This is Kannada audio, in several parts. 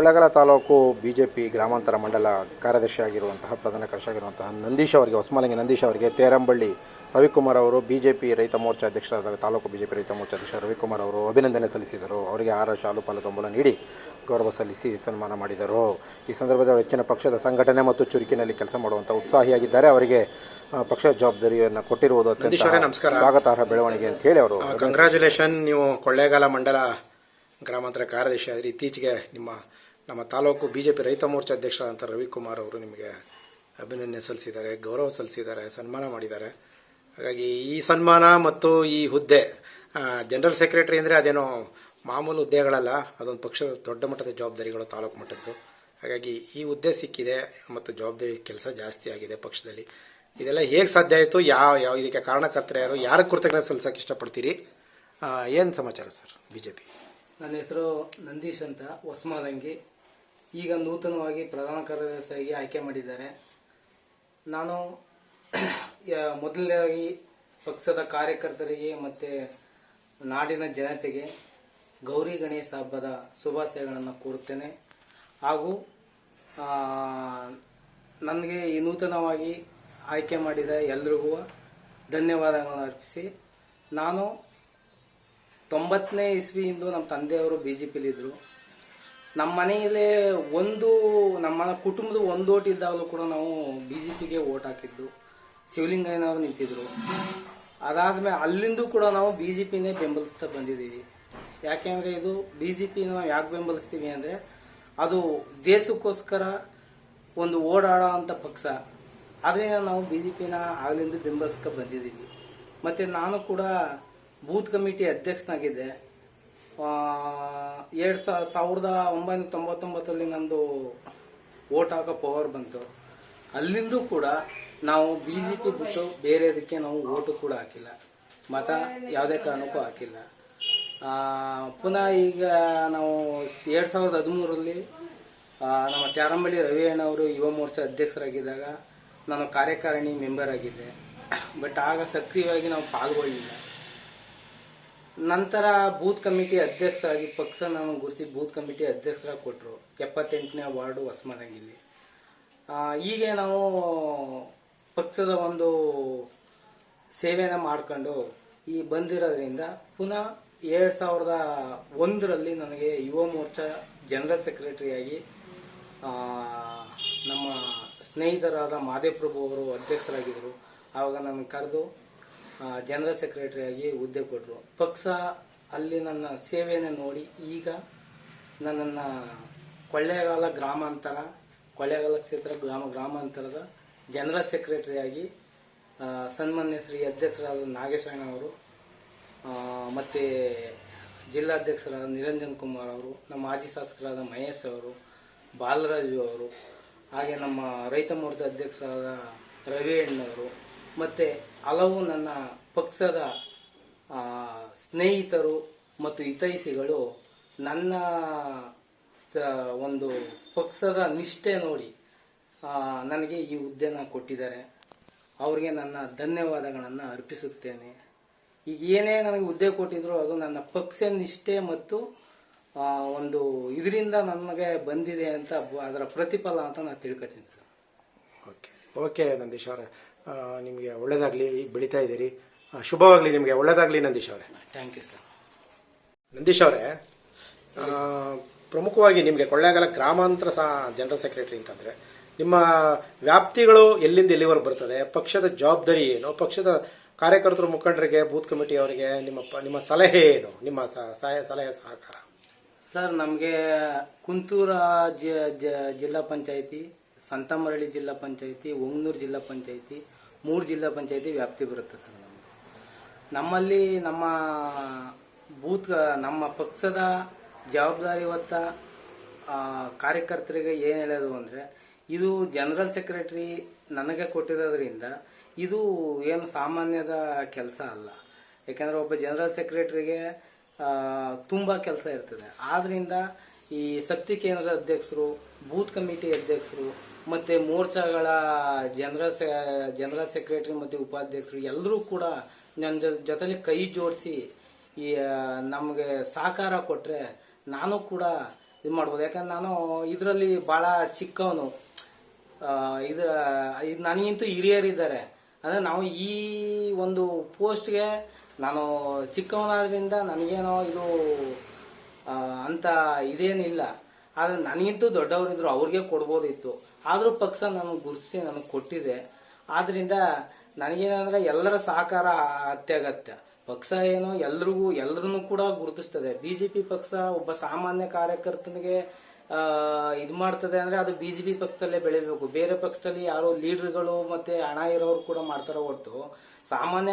ಕೊಳ್ಳೇಗಾಲ ತಾಲೂಕು ಬಿಜೆಪಿ ಗ್ರಾಮಾಂತರ ಮಂಡಲ ಕಾರ್ಯದರ್ಶಿಯಾಗಿರುವಂತಹ ಪ್ರಧಾನ ಕಾರ್ಯದರ್ಶಿಯಾಗಿರುವಂತಹ ನಂದೀಶ್ ಅವರಿಗೆ, ಹೊಸಮಲಂಗಿ ನಂದೀಶ್ ಅವರಿಗೆ ತೇರಂಬಳ್ಳಿ ರವಿಕುಮಾರ್ ಅವರು ಬಿಜೆಪಿ ರೈತ ಮೋರ್ಚಾ ಅಧ್ಯಕ್ಷರಾದ ತಾಲೂಕು ಬಿಜೆಪಿ ರೈತ ಮೋರ್ಚಾ ಅಧ್ಯಕ್ಷ ರವಿಕುಮಾರ್ ಅವರು ಅಭಿನಂದನೆ ಸಲ್ಲಿಸಿದರು. ಅವರಿಗೆ ಹಾರ, ಶಾಲು, ಪಾಲು ತಂಬೂಲ ನೀಡಿ ಗೌರವ ಸಲ್ಲಿಸಿ ಸನ್ಮಾನ ಮಾಡಿದರು. ಈ ಸಂದರ್ಭದಲ್ಲಿ ಹೆಚ್ಚಿನ ಪಕ್ಷದ ಸಂಘಟನೆ ಮತ್ತು ಚುರುಕಿನಲ್ಲಿ ಕೆಲಸ ಮಾಡುವಂಥ ಉತ್ಸಾಹಿಯಾಗಿದ್ದಾರೆ. ಅವರಿಗೆ ಪಕ್ಷದ ಜವಾಬ್ದಾರಿಯನ್ನು ಕೊಟ್ಟಿರುವುದು ನಮಸ್ಕಾರ, ಸ್ವಾಗತಾರ್ಹ ಬೆಳವಣಿಗೆ ಅಂತ ಹೇಳಿ ಅವರು ಕಂಗ್ರ್ಯಾಚುಲೇಷನ್. ನೀವು ಕೊಳ್ಳೇಗಾಲ ಮಂಡಲ ಗ್ರಾಮಾಂತರ ಕಾರ್ಯದರ್ಶಿ ಆದರೆ ಇತ್ತೀಚೆಗೆ ನಮ್ಮ ತಾಲೂಕು ಬಿಜೆಪಿ ರೈತ ಮೋರ್ಚಾ ಅಧ್ಯಕ್ಷರಾದಂಥ ರವಿಕುಮಾರ್ ಅವರು ನಿಮಗೆ ಅಭಿನಂದನೆ ಸಲ್ಲಿಸಿದ್ದಾರೆ, ಗೌರವ ಸಲ್ಲಿಸಿದ್ದಾರೆ, ಸನ್ಮಾನ ಮಾಡಿದ್ದಾರೆ. ಹಾಗಾಗಿ ಈ ಸನ್ಮಾನ ಮತ್ತು ಈ ಹುದ್ದೆ ಜನರಲ್ ಸೆಕ್ರೆಟರಿ ಅಂದರೆ ಅದೇನೋ ಮಾಮೂಲು ಹುದ್ದೆಗಳಲ್ಲ, ಅದೊಂದು ಪಕ್ಷದ ದೊಡ್ಡ ಮಟ್ಟದ ಜವಾಬ್ದಾರಿಗಳು, ತಾಲೂಕು ಮಟ್ಟದ್ದು. ಹಾಗಾಗಿ ಈ ಹುದ್ದೆ ಸಿಕ್ಕಿದೆ ಮತ್ತು ಜವಾಬ್ದಾರಿ ಕೆಲಸ ಜಾಸ್ತಿ ಆಗಿದೆ ಪಕ್ಷದಲ್ಲಿ. ಇದೆಲ್ಲ ಹೇಗೆ ಸಾಧ್ಯ ಆಯಿತು, ಯಾವ ಇದಕ್ಕೆ ಕಾರಣಕರ್ತರು ಯಾರು, ಯಾರ ಕೃತಜ್ಞತೆ ಸಲ್ಲಿಸೋಕೆ ಇಷ್ಟಪಡ್ತೀರಿ, ಏನು ಸಮಾಚಾರ ಸರ್? ಬಿಜೆಪಿ. ನನ್ನ ಹೆಸರು ನಂದೀಶ್ ಅಂತ, ಹೊಸಮಲಂಗಿ. ಈಗ ನೂತನವಾಗಿ ಪ್ರಧಾನ ಕಾರ್ಯದರ್ಶಿಯಾಗಿ ಆಯ್ಕೆ ಮಾಡಿದ್ದಾರೆ. ನಾನು ಮೊದಲನೇದಾಗಿ ಪಕ್ಷದ ಕಾರ್ಯಕರ್ತರಿಗೆ ಮತ್ತು ನಾಡಿನ ಜನತೆಗೆ ಗೌರಿ ಗಣೇಶ ಹಬ್ಬದ ಶುಭಾಶಯಗಳನ್ನು ಕೋರುತ್ತೇನೆ. ಹಾಗೂ ನನಗೆ ಈ ನೂತನವಾಗಿ ಆಯ್ಕೆ ಮಾಡಿದ ಎಲ್ರಿಗೂ ಧನ್ಯವಾದಗಳನ್ನು ಅರ್ಪಿಸಿ, ನಾನು 90ನೇ ಇಸ್ವಿಯಿಂದ ನಮ್ಮ ತಂದೆಯವರು BJPಲಿದ್ದರು. ನಮ್ಮ ಮನೆಯಲ್ಲೇ ನಮ್ಮ ಕುಟುಂಬದ ಒಂದು ಓಟ್ ಇದ್ದಾಗಲೂ ಕೂಡ ನಾವು BJPಗೆ ಓಟ್ ಹಾಕಿದ್ದು. ಶಿವಲಿಂಗಯ್ಯನವರು ನಿಂತಿದ್ರು. ಅದಾದ್ಮೇಲೆ ಅಲ್ಲಿಂದ ಕೂಡ ನಾವು BJPನೇ ಬೆಂಬಲಿಸ್ತಾ ಬಂದಿದ್ದೀವಿ. ಯಾಕೆಂದ್ರೆ ಇದು BJP ನಾವು ಯಾಕೆ ಬೆಂಬಲಿಸ್ತೀವಿ ಅಂದ್ರೆ, ಅದು ದೇಶಕ್ಕೋಸ್ಕರ ಒಂದು ಓಡಾಡೋ ಅಂತ ಪಕ್ಷ. ಆದ್ರಿಂದ ನಾವು BJPನ ಆಗ್ಲಿಂದ ಬೆಂಬಲಿಸ್ತಾ ಬಂದಿದ್ದೀವಿ. ಮತ್ತೆ ನಾನು ಕೂಡ ಬೂತ್ ಕಮಿಟಿ ಅಧ್ಯಕ್ಷನಾಗಿದ್ದೆ. 1999 ನಂದು ಓಟ್ ಹಾಕೋ ಪವರ್ ಬಂತು. ಅಲ್ಲಿಂದ ಕೂಡ ನಾವು BJP ಬಿಟ್ಟು ಬೇರೆದಕ್ಕೆ ನಾವು ಓಟು ಕೂಡ ಹಾಕಿಲ್ಲ, ಮತ ಯಾವುದೇ ಕಾರಣಕ್ಕೂ ಹಾಕಿಲ್ಲ. ಪುನಃ ಈಗ ನಾವು 2013ರಲ್ಲಿ ನಮ್ಮ ತೇರಂಬಳ್ಳಿ ರವಿಯಣ್ಣವರು ಯುವ ಮೋರ್ಚಾ ಅಧ್ಯಕ್ಷರಾಗಿದ್ದಾಗ ನಾನು ಕಾರ್ಯಕಾರಿಣಿ ಮೆಂಬರ್ ಆಗಿದ್ದೆ. ಬಟ್ ಆಗ ಸಕ್ರಿಯವಾಗಿ ನಾವು ಪಾಲ್ಗೊಳ್ಳಿಲ್ಲ. ನಂತರ ಬೂತ್ ಕಮಿಟಿ ಅಧ್ಯಕ್ಷರಾಗಿ ಪಕ್ಷ ನಾನು ಗುರುಸಿ ಬೂತ್ ಕಮಿಟಿ ಅಧ್ಯಕ್ಷರಾಗಿ ಕೊಟ್ಟರು 78ನೇ ವಾರ್ಡು ಹೊಸಮಲಂಗಿಲಿ. ಹೀಗೆ ನಾವು ಪಕ್ಷದ ಒಂದು ಸೇವೆನ ಮಾಡಿಕೊಂಡು ಈ ಬಂದಿರೋದ್ರಿಂದ ಪುನಃ 2001ರಲ್ಲಿ ನನಗೆ ಯುವ ಮೋರ್ಚಾ ಜನರಲ್ ಸೆಕ್ರೆಟರಿಯಾಗಿ ನಮ್ಮ ಸ್ನೇಹಿತರಾದ ಮಾದೇಪ್ರಭು ಅವರು ಅಧ್ಯಕ್ಷರಾಗಿದ್ದರು. ಆವಾಗ ನನ್ನ ಕರೆದು ಜನರಲ್ ಸೆಕ್ರೆಟರಿಯಾಗಿ ಹುದ್ದೆ ಕೊಟ್ಟರು. ಪಕ್ಷ ಅಲ್ಲಿ ನನ್ನ ಸೇವೆಯನ್ನು ನೋಡಿ ಈಗ ನನ್ನನ್ನು ಕೊಳ್ಳೇಗಾಲ ಕ್ಷೇತ್ರ ಗ್ರಾಮಾಂತರದ ಜನರಲ್ ಸೆಕ್ರೆಟರಿಯಾಗಿ ಸನ್ಮಾನ್ಯ ಶ್ರೀ ಅಧ್ಯಕ್ಷರಾದ ನಾಗೇಶಣ್ಣವರು ಮತ್ತು ಜಿಲ್ಲಾಧ್ಯಕ್ಷರಾದ ನಿರಂಜನ್ ಕುಮಾರ್ ಅವರು, ನಮ್ಮ ಮಾಜಿ ಶಾಸಕರಾದ ಮಹೇಶ್ ಅವರು, ಬಾಲರಾಜು ಅವರು, ಹಾಗೆ ನಮ್ಮ ರೈತ ಮೋರ್ಚಾ ಅಧ್ಯಕ್ಷರಾದ ರವಿಯಣ್ಣವರು ಮತ್ತು ಹಲವು ನನ್ನ ಪಕ್ಷದ ಸ್ನೇಹಿತರು ಮತ್ತು ಹಿತೈಷಿಗಳು ನನ್ನ ಒಂದು ಪಕ್ಷದ ನಿಷ್ಠೆ ನೋಡಿ ನನಗೆ ಈ ಹುದ್ದೆನ ಕೊಟ್ಟಿದ್ದಾರೆ. ಅವರಿಗೆ ನನ್ನ ಧನ್ಯವಾದಗಳನ್ನು ಅರ್ಪಿಸುತ್ತೇನೆ. ಈಗ ಏನೇ ನನಗೆ ಹುದ್ದೆ ಕೊಟ್ಟಿದ್ರು ಅದು ನನ್ನ ಪಕ್ಷ ನಿಷ್ಠೆ ಮತ್ತು ಒಂದು ಇದರಿಂದ ನನಗೆ ಬಂದಿದೆ ಅಂತ, ಅದರ ಪ್ರತಿಫಲ ಅಂತ ನಾನು ತಿಳ್ಕೊತೀನಿ ಸರ್. ಓಕೆ ನಂದೀಶ್ ಅವರೇ, ನಿಮಗೆ ಒಳ್ಳೇದಾಗಲಿ, ಬೆಳೀತಾ ಇದ್ದೀರಿ, ಶುಭವಾಗಲಿ, ನಿಮಗೆ ಒಳ್ಳೇದಾಗಲಿ ನಂದೀಶ್ ಅವರೇ. Thank you sir. ನಂದೀಶ್ ಅವರೇ, ಪ್ರಮುಖವಾಗಿ ನಿಮಗೆ ಕೊಳ್ಳೇಗಾಲ ಗ್ರಾಮಾಂತರ ಜನರಲ್ ಸೆಕ್ರೆಟರಿ ಅಂತಂದರೆ ನಿಮ್ಮ ವ್ಯಾಪ್ತಿಗಳು ಎಲ್ಲಿಂದ ಎಲ್ಲಿವರೆಗೆ ಬರ್ತದೆ, ಪಕ್ಷದ ಜವಾಬ್ದಾರಿ ಏನು, ಪಕ್ಷದ ಕಾರ್ಯಕರ್ತರು, ಮುಖಂಡರಿಗೆ, ಬೂತ್ ಕಮಿಟಿ ಅವರಿಗೆ ನಿಮ್ಮ ಸಲಹೆ ಏನು, ನಿಮ್ಮ ಸಲಹೆ ಸಹಕಾರ? ಸರ್, ನಮಗೆ ಕುಂತೂರ ಜಿಲ್ಲಾ ಪಂಚಾಯಿತಿ, ಸಂತಮರಳಿ ಜಿಲ್ಲಾ ಪಂಚಾಯಿತಿ, ಒಂಗ್ನೂರು ಜಿಲ್ಲಾ ಪಂಚಾಯಿತಿ, 3 ಜಿಲ್ಲಾ ಪಂಚಾಯಿತಿ ವ್ಯಾಪ್ತಿ ಬರುತ್ತೆ ಸರ್. ನಮ್ಮಲ್ಲಿ ನಮ್ಮ ಪಕ್ಷದ ಜವಾಬ್ದಾರಿ ಹೊತ್ತ ಕಾರ್ಯಕರ್ತರಿಗೆ ಏನು ಹೇಳೋದು ಅಂದರೆ, ಇದು ಜನರಲ್ ಸೆಕ್ರೆಟರಿ ನನಗೆ ಕೊಟ್ಟಿರೋದ್ರಿಂದ ಇದು ಏನು ಸಾಮಾನ್ಯದ ಕೆಲಸ ಅಲ್ಲ. ಯಾಕಂದರೆ ಒಬ್ಬ ಜನರಲ್ ಸೆಕ್ರೆಟರಿಗೆ ತುಂಬ ಕೆಲಸ ಇರ್ತದೆ. ಆದ್ರಿಂದ ಈ ಶಕ್ತಿ ಕೇಂದ್ರದ ಅಧ್ಯಕ್ಷರು, ಬೂತ್ ಕಮಿಟಿ ಅಧ್ಯಕ್ಷರು ಮತ್ತು ಮೋರ್ಚಾಗಳ ಜನರಲ್ ಸೆಕ್ರೆಟರಿ ಮತ್ತು ಉಪಾಧ್ಯಕ್ಷರು ಎಲ್ಲರೂ ಕೂಡ ನನ್ನ ಜೊತೆಲಿ ಕೈ ಜೋಡಿಸಿ ನಮಗೆ ಸಹಕಾರ ಕೊಟ್ಟರೆ ನಾನು ಕೂಡ ಇದು ಮಾಡ್ಬೋದು. ಯಾಕಂದ್ರೆ ನಾನು ಇದರಲ್ಲಿ ಭಾಳ ಚಿಕ್ಕವನು, ಇದು ನನಗಿಂತೂ ಹಿರಿಯರಿದ್ದಾರೆ. ಅಂದರೆ ನಾವು ಈ ಒಂದು ಪೋಸ್ಟ್ಗೆ ನಾನು ಚಿಕ್ಕವನಾದ್ರಿಂದ ನನಗೇನೋ ಇದು ಅಂತ ಇದೇನಿಲ್ಲ. ಆದರೆ ನನಗಿಂತೂ ದೊಡ್ಡವರಿದ್ರು, ಅವ್ರಿಗೆ ಕೊಡ್ಬೋದಿತ್ತು. ಆದರೂ ಪಕ್ಷ ನನಗೆ ಗುರುತಿಸಿ ನನಗೆ ಕೊಟ್ಟಿದೆ. ಆದ್ದರಿಂದ ನನಗೇನಂದ್ರೆ ಎಲ್ಲರ ಸಹಕಾರ ಅತ್ಯಗತ್ಯ. ಪಕ್ಷ ಏನೋ ಎಲ್ಲರನ್ನೂ ಕೂಡ ಗುರುತಿಸ್ತದೆ. ಬಿಜೆಪಿ ಪಕ್ಷ ಒಬ್ಬ ಸಾಮಾನ್ಯ ಕಾರ್ಯಕರ್ತನಿಗೆ ಇದು ಮಾಡ್ತದೆ ಅಂದ್ರೆ ಅದು ಬಿಜೆಪಿ ಪಕ್ಷದಲ್ಲೇ ಬೆಳಿಬೇಕು. ಬೇರೆ ಪಕ್ಷದಲ್ಲಿ ಯಾರೋ ಲೀಡರ್ಗಳು ಮತ್ತೆ ಹಣ ಇರೋರು ಕೂಡ ಮಾಡ್ತಾರ ಹೊರತು ಸಾಮಾನ್ಯ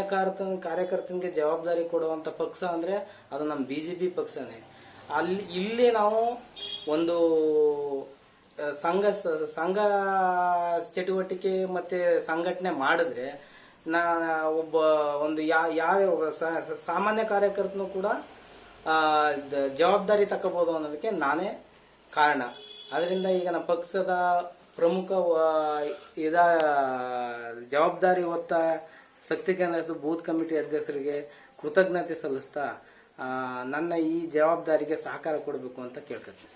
ಕಾರ್ಯಕರ್ತನಿಗೆ ಜವಾಬ್ದಾರಿ ಕೊಡುವಂತ ಪಕ್ಷ ಅಂದ್ರೆ ಅದು ನಮ್ಮ ಬಿಜೆಪಿ ಪಕ್ಷನೇ. ಇಲ್ಲಿ ನಾವು ಒಂದು ಸಂಘ ಚಟುವಟಿಕೆ ಮತ್ತೆ ಸಂಘಟನೆ ಮಾಡಿದ್ರೆ ಒಂದು ಸಾಮಾನ್ಯ ಕಾರ್ಯಕರ್ತನು ಕೂಡ ಜವಾಬ್ದಾರಿ ತಗೋಬಹುದು ಅನ್ನೋದಕ್ಕೆ ನಾನೇ ಕಾರಣ. ಅದರಿಂದ ಈಗ ನಮ್ಮ ಪಕ್ಷದ ಪ್ರಮುಖ ಜವಾಬ್ದಾರಿ ಹೊತ್ತ ಶಕ್ತಿ ಕೇಂದ್ರ ಬೂತ್ ಕಮಿಟಿ ಅಧ್ಯಕ್ಷರಿಗೆ ಕೃತಜ್ಞತೆ ಸಲ್ಲಿಸ್ತಾ ನನ್ನ ಈ ಜವಾಬ್ದಾರಿಗೆ ಸಹಕಾರ ಕೊಡಬೇಕು ಅಂತ ಕೇಳ್ಕೊತೀನಿ.